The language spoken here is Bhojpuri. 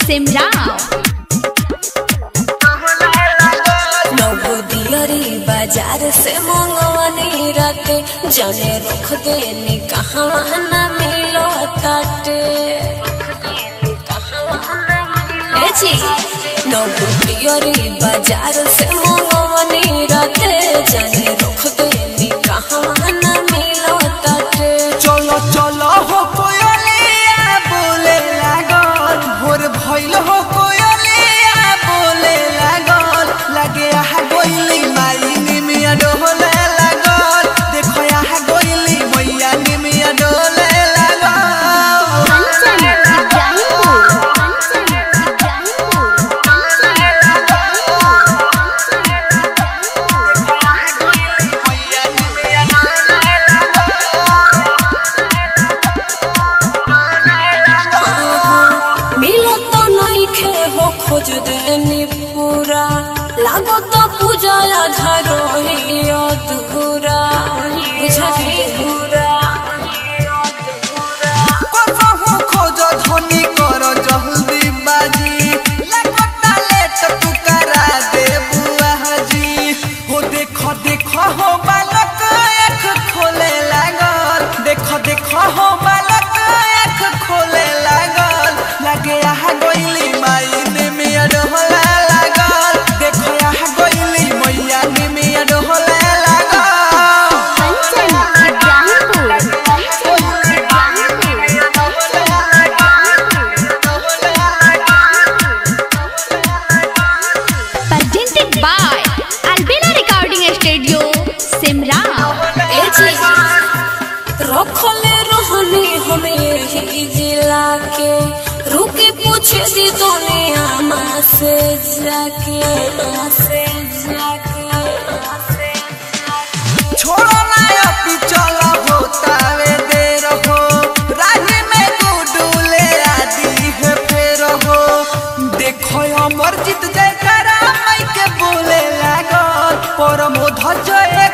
सिमराव बाजार से मंगवानी राते जाने रख देनी कहाँ न मिलो ताटे बाजार से मंगवानी राते जाने रख देनी कहाँ न मिलो ताटे। चलो चलो हो कोयलिया बोले लागल भोर भइल हो कोयलिया बोले लागल लगे आहा गोइली माई निमिया डोले लागल देखो आहा गोइली मैया निमिया डोले लागल। मिलो तो नहीं खे हो खोज देनी पूरा लागो तो पूजा आधा रोही अधूरा बुझली पूरा कसहु खोज धनी कर जल्दी बाजी लगता लेट तू करा दे बुआ जी हो देखो देखो हो बालक आँख खोले लागल देखो देखो हो बालक आँख खोले लागल लगे आहा गोइली माई निमिया डोला लागल देखो आहा गोइली मैया निमिया डोला लागल। presented by Albina Recording Studio Simrao. रखले रहनी हमें यही जिला के रुके पूछे दी दुनिया माँ से जाके छोड़ो ना अभी चलो होता वे देर हो राही में गुडूले आदि है फेर हो देखो अमरजीत जयकारा माई के बोले लागल परमोध जय